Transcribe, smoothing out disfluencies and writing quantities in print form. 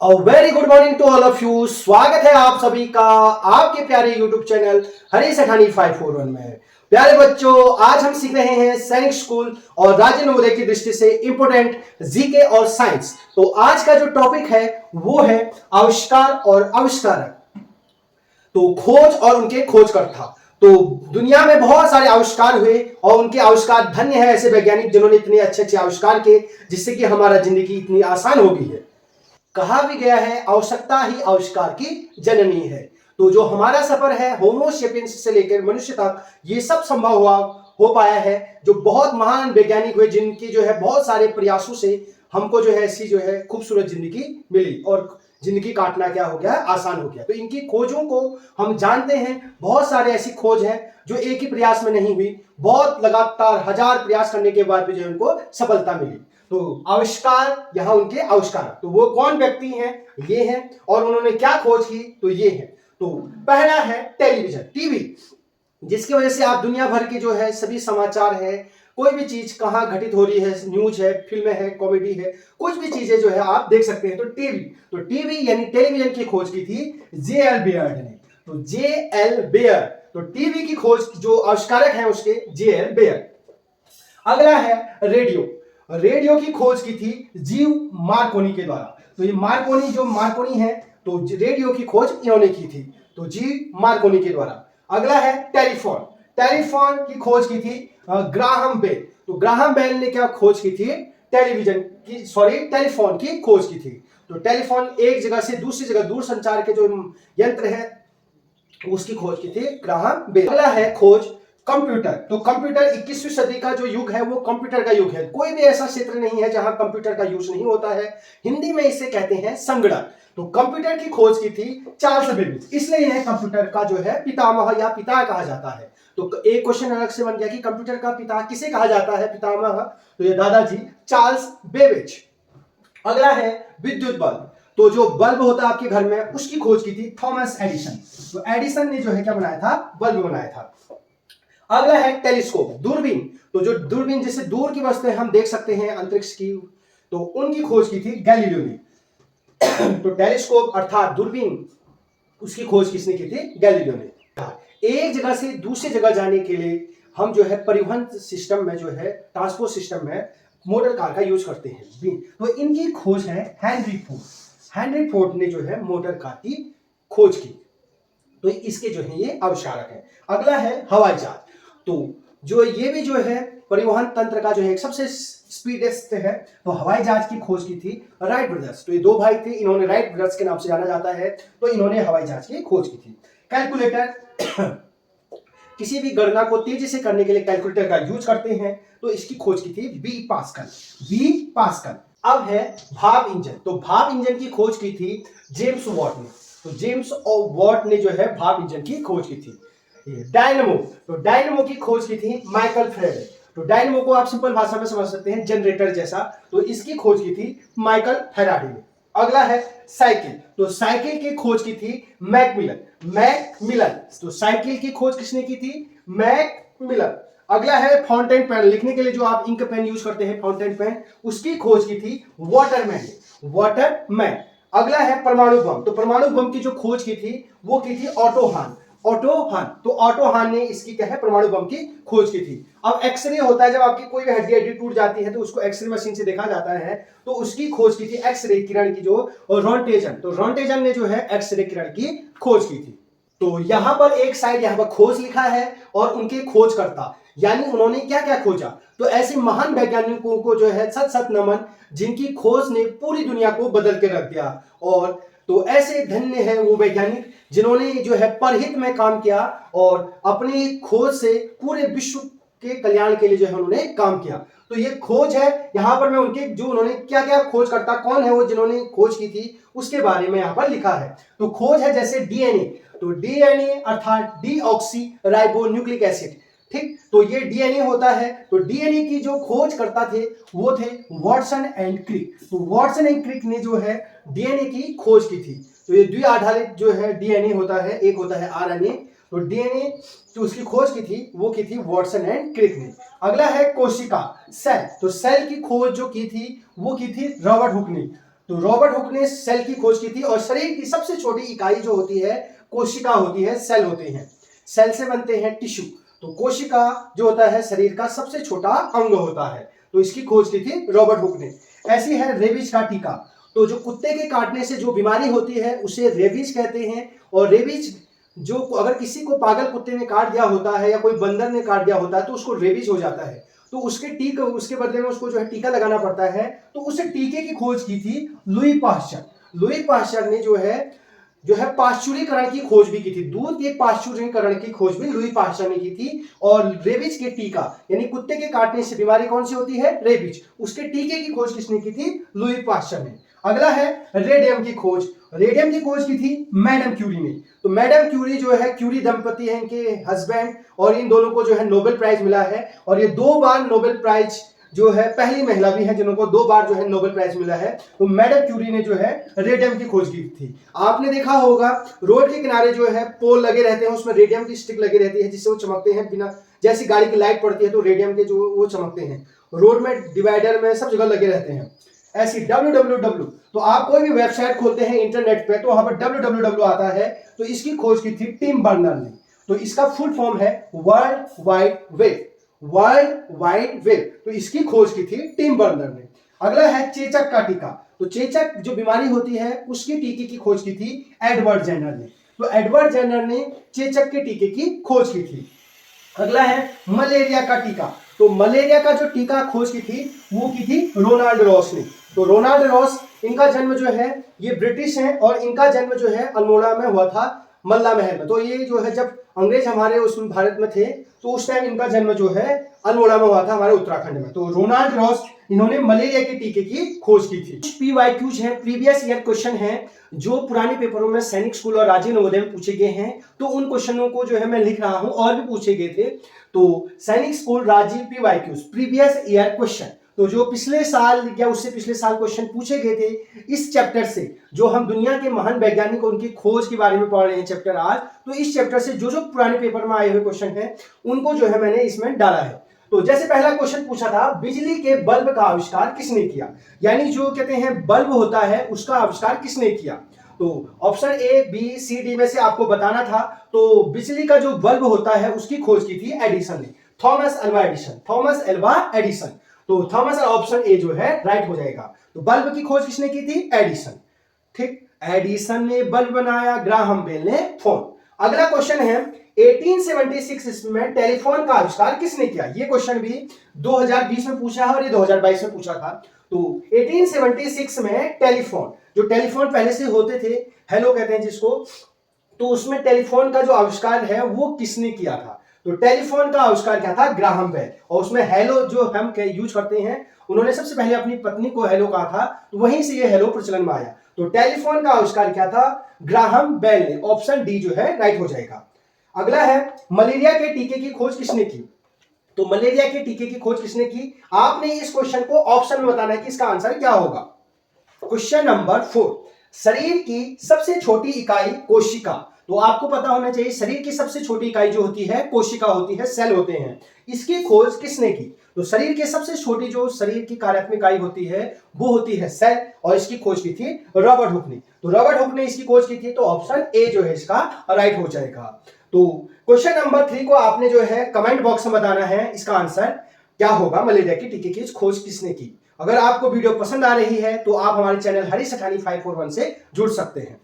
Very good morning to all of you. स्वागत है आप सभी का आपके प्यारे यूट्यूब चैनल हरीश अठानी 541 में। प्यारे बच्चों, आज हम सीख रहे हैं सैनिक स्कूल और राज्य नवोदय की दृष्टि से इंपोर्टेंट जीके और साइंस। तो आज का जो टॉपिक है वो है आविष्कार और आविष्कारक। तो खोज और उनके खोजकर्ता। तो दुनिया में बहुत सारे आविष्कार हुए और उनके आविष्कार धन्य है ऐसे वैज्ञानिक जिन्होंने इतने अच्छे अच्छे आविष्कार किए जिससे कि हमारा जिंदगी इतनी आसान हो गई है। कहा भी गया है आवश्यकता ही आविष्कार की जननी है। तो जो हमारा सफर है होमो सेपियंस से लेकर मनुष्य तक ये सब संभव हुआ हो पाया है जो बहुत महान वैज्ञानिक हुए जिनकी जो है बहुत सारे प्रयासों से हमको जो है ऐसी जो है खूबसूरत जिंदगी मिली और जिंदगी काटना क्या हो गया आसान हो गया। तो इनकी खोजों को हम जानते हैं, बहुत सारे ऐसी खोज है जो एक ही प्रयास में नहीं हुई, बहुत लगातार हजार प्रयास करने के बाद भी जो उनको सफलता मिली। तो आविष्कार यहाँ उनके आविष्कार, तो वो कौन व्यक्ति हैं, ये हैं और उन्होंने क्या खोज की, तो ये है। तो पहला है टेलीविजन, टीवी, जिसकी वजह से आप दुनिया भर के जो है सभी समाचार है, कोई भी चीज कहाँ घटित हो रही है, न्यूज है, फिल्में है, कॉमेडी है, कुछ भी चीजें जो है आप देख सकते हैं। तो टीवी यानी टेलीविजन की खोज की थी जे.एल. बेयर्ड ने। तो जे.एल. बेयर्ड, तो टीवी की खोज जो आविष्कारक हैं उसके जे.एल. बेयर्ड। अगला है रेडियो। रेडियो की खोज की थी जीव मार्कोनी के द्वारा। तो ये मार्कोनी है, तो रेडियो की खोज इन्होंने की थी, तो जीव मार्कोनी के द्वारा। अगला है टेलीफोन। टेलीफोन की खोज की थी ग्राहम बेल। तो ग्राहम बेल ने क्या खोज की थी, टेलीफोन की खोज की थी। तो टेलीफोन एक जगह से दूसरी जगह दूर संचार के जो यंत्र है उसकी खोज की थी ग्राहम बेल। अगला है खोज कंप्यूटर। तो कंप्यूटर 21वीं सदी का जो युग है वो कंप्यूटर का युग है। कोई भी ऐसा क्षेत्र नहीं है जहां कंप्यूटर का यूज नहीं होता है। हिंदी में इसे कहते हैं संगणक। तो कंप्यूटर की खोज की थी चार्ल्स बेबेज, इसलिए यह कंप्यूटर का जो है पितामह या पिता कहा जाता है। तो एक क्वेश्चन अलग से बन गया कि कंप्यूटर का पिता किसे कहा जाता है, पितामह, तो ये दादाजी चार्ल्स बेबेज। अगला है विद्युत बल्ब। तो जो बल्ब होता है आपके घर में उसकी खोज की थी थॉमस एडिसन। तो एडिसन ने जो है क्या बनाया था, बल्ब बनाया था। अगला है टेलीस्कोप, दूरबीन। तो जो दूरबीन जिससे दूर की वस्तुएं हम देख सकते हैं अंतरिक्ष की, तो उनकी खोज की थी गैलीलियो ने। तो टेलीस्कोप अर्थात दूरबीन, उसकी खोज किसने की थी, गैलीलियो ने। एक जगह से दूसरी जगह जाने के लिए हम जो है परिवहन सिस्टम में जो है ट्रांसपोर्ट सिस्टम में मोटर कार का यूज करते हैं। तो इनकी खोज है हेनरी फोर्ड। हेनरी फोर्ड ने जो है मोटर कार की खोज की। तो इसके जो है ये आविष्कारक है। अगला है हवाई जहाज। तो जो ये भी जो है परिवहन तंत्र का जो है सबसे स्पीडेस्ट है। तो हवाई जहाज की खोज की थी राइट ब्रदर्स। तो ये दो भाई थे, इन्होंने राइट ब्रदर्स के नाम से जाना जाता है। तो इन्होंने हवाई जहाज की खोज की थी। कैलकुलेटर, किसी भी गणना को तेजी से करने के लिए कैलकुलेटर का यूज करते हैं। तो इसकी खोज की थी बी पास्कल। अब है भाप इंजन। तो भाप इंजन की खोज की थी जेम्स वॉट ने। तो जेम्स वॉट ने जो है भाप इंजन की खोज की थी। डायनमो, तो डायनमो की खोज की थी माइकल फेराडे। तो डायनमो को आप सिंपल भाषा में समझ सकते हैं जनरेटर जैसा। तो इसकी खोज की थी माइकल फेराडे ने। अगला है साइकिल। तो साइकिल की खोज की थी मैकमिलन। तो साइकिल की खोज किसने की थी, मैकमिलन। अगला है फाउंटेन पेन, लिखने के लिए जो आप इंक पेन यूज करते हैं फाउंटेन पेन, उसकी खोज की थी वाटरमैन। अगला है परमाणु बम। तो परमाणु बम की जो खोज की थी वो की थी ऑटो हान। तो ऑटो हान ने इसकी क्या है परमाणु बम की खोज की थी। अब एक्सरे होता है, जब आपकी कोई भी हड्डी टूट जाती है तो उसको एक्सरे मशीन से देखा जाता है। तो उसकी खोज की थी एक्सरे किरण की जो रोंटेजन। तो रोंटेजन ने जो है एक्सरे किरण की खोज की थी। तो यहां पर एक साइड यहां पर खोज लिखा है और उनके खोजकर्ता, यानी उन्होंने क्या क्या खोजा। तो ऐसे महान वैज्ञानिकों को जो है सत सत नमन, जिनकी खोज ने पूरी दुनिया को बदल के रख दिया। और तो ऐसे धन्य है वो वैज्ञानिक जिन्होंने जो है परहित में काम किया और अपनी खोज से पूरे विश्व के कल्याण के लिए जो है उन्होंने काम किया। तो ये खोज है, यहां पर मैं उनके जो उन्होंने क्या क्या खोज करता, कौन है वो जिन्होंने खोज की थी उसके बारे में यहां पर लिखा है। तो खोज है जैसे डीएनए। तो डीएनए अर्थात डीऑक्सी राइबो न्यूक्लिक एसिड, ठीक। तो ये डीएनए होता है। तो डीएनए की जो खोज करता थे वो थे वॉटसन एंड क्रिक। तो वॉटसन एंड क्रिक ने जो है डीएनए की खोज की थी। तो ये द्विआधारित जो है डीएनए होता है, एक होता है आरएनए। तो डीएनए जो उसकी खोज की थी वो की थी वॉटसन एंड क्रिक ने। अगला है कोशिका, सेल। तो सेल की खोज जो की थी वो की थी रॉबर्ट हुक ने। तो रॉबर्ट हुक ने सेल की खोज की थी। और शरीर की सबसे छोटी इकाई जो होती है कोशिका होती है, सेल होते हैं, सेल से बनते हैं टिश्यू। तो कोशिका जो होता है शरीर का सबसे छोटा अंग होता है। तो इसकी खोज की थी रॉबर्ट हुक ने। ऐसी है रेबीज का टीका। तो जो कुत्ते के काटने से जो बीमारी होती है उसे रेबीज कहते हैं। और रेबीज जो अगर किसी को पागल कुत्ते ने काट दिया होता है या कोई बंदर ने काट दिया होता है तो उसको रेबीज हो जाता है। तो उसके बदले में उसको जो है टीका लगाना पड़ता है। तो उस टीके की खोज की थी लुई पाश्चर। लुई पाश्चर ने जो है पाश्चुरीकरण की खोज भी की थी। दूध के पाश्चुरीकरण की खोज भी लुई पाश्चर ने की थी। और रेबीज के टीका यानी कुत्ते के काटने से बीमारी कौन सी होती है, रेबीज, उसके टीके की खोज किसने की थी, लुई पाश्चर ने। अगला है रेडियम की खोज। रेडियम की खोज की थी मैडम क्यूरी ने। तो मैडम क्यूरी जो है, क्यूरी दंपति है इनके हस्बैंड, और इन दोनों को जो है नोबेल प्राइज मिला है। और ये 2 बार नोबेल प्राइज जो है, पहली महिला भी है जिनको 2 बार जो है नोबेल प्राइज मिला है। तो मैडम क्यूरी ने जो है रेडियम की खोज की थी। आपने देखा होगा रोड के किनारे जो है पोल लगे रहते हैं, उसमें रेडियम की स्टिक लगी रहती है जिससे वो चमकते हैं, बिना जैसी गाड़ी की लाइट पड़ती है तो रेडियम के जो वो चमकते हैं। रोड में, डिवाइडर में, सब जगह लगे रहते हैं। ऐसी www, तो आप कोई भी वेबसाइट खोलते हैं इंटरनेट पे तो वहां पर www आता है। तो इसकी खोज की थी टिम बर्नर ने। तो इसका फुल फॉर्म है world wide web. World wide web, तो इसकी खोज की थी टिम बर्नर ने। अगला है चेचक का टीका। तो चेचक जो बीमारी होती है उसके टीके की खोज की थी एडवर्ड जेनर ने। तो एडवर्ड जेनर ने चेचक के टीके की खोज की थी। अगला है मलेरिया का टीका। तो मलेरिया का जो टीका खोज की थी वो की थी रोनाल्ड रॉस ने। तो रोनाल्ड रॉस, इनका जन्म जो है, ये ब्रिटिश हैं और इनका जन्म जो है अल्मोड़ा में हुआ था, मल्ला महल में। तो ये जो है जब अंग्रेज हमारे उस भारत में थे तो उस टाइम इनका जन्म जो है अल्मोड़ा में हुआ था, हमारे उत्तराखंड में। तो रोनाल्ड रॉस, इन्होंने मलेरिया के टीके की खोज की थी। PYQs है, प्रीवियस ईयर क्वेश्चन है, जो पुराने पेपरों में सैनिक स्कूल और राजीव नवोदय में पूछे गए हैं। तो उन क्वेश्चनों को जो है मैं लिख रहा हूं, और भी पूछे गए थे। तो Sainik School Rajiv PYQs, previous year question, तो जो पिछले साल या उससे पिछले साल क्वेश्चन पूछे गए थे इस चैप्टर से, जो हम दुनिया के महान वैज्ञानिक उनकी खोज के बारे में पढ़ रहे हैं चैप्टर आज। तो इस चैप्टर से जो जो पुराने पेपर में आए हुए क्वेश्चन हैं उनको जो है मैंने इसमें डाला है। तो जैसे पहला क्वेश्चन पूछा था, बिजली के बल्ब का आविष्कार किसने किया, यानी जो कहते हैं बल्ब होता है उसका आविष्कार किसने किया। तो option A, B, C, D में से आपको बताना था। तो बिजली का जो बल्ब होता है उसकी खोज की थी एडिसन ने, Thomas Alva Edison, Thomas Alva Edison. तो थॉमस, ऑप्शन ए जो है राइट हो जाएगा। तो बल्ब की खोज किसने की थी, एडिसन। ठीक, एडिसन ने बल्ब बनाया, ग्राहम बेल ने फोन। अगला क्वेश्चन है 1876 में टेलीफोन का आविष्कार किसने किया। ये क्वेश्चन भी 2020 में पूछा है और ये 2022 में पूछा था। तो 1876 में टेलीफोन, जो टेलीफोन पहले से होते थे, हेलो कहते हैं जिसको, तो उसमें टेलीफोन का जो आविष्कार है वो किसने किया था। तो टेलीफोन का आविष्कार क्या था, ग्राहम बेल। और उसमें हेलो जो हम यूज करते हैं, उन्होंने सबसे पहले अपनी पत्नी को हेलो कहा था, तो वहीं से ये हेलो प्रचलन में आया। तो टेलीफोन का आविष्कार क्या था, ग्राहम बेल ने। ऑप्शन डी जो है राइट हो जाएगा। अगला है मलेरिया के टीके की खोज किसने की। तो मलेरिया के टीके की खोज किसने की, आपने इस क्वेश्चन को ऑप्शन में बताना है कि इसका आंसर क्या होगा। क्वेश्चन नंबर 4, शरीर की सबसे छोटी इकाई कोशिका। तो आपको पता होना चाहिए शरीर की सबसे छोटी इकाई जो होती है कोशिका होती है, सेल होते हैं। इसकी खोज किसने की। तो शरीर की सबसे छोटी जो शरीर की कार्यात्मक इकाई होती है वो होती है सेल, और इसकी खोज की थी रॉबर्ट हुक ने। तो रॉबर्ट हुक ने इसकी खोज की थी। तो ऑप्शन ए जो है इसका राइट हो जाएगा। तो क्वेश्चन नंबर 3 को आपने जो है कमेंट बॉक्स में बताना है इसका आंसर क्या होगा, मलेरिया की टीके की खोज किसने की। अगर आपको वीडियो पसंद आ रही है तो आप हमारे चैनल हरीश अठानी 541 से जुड़ सकते हैं।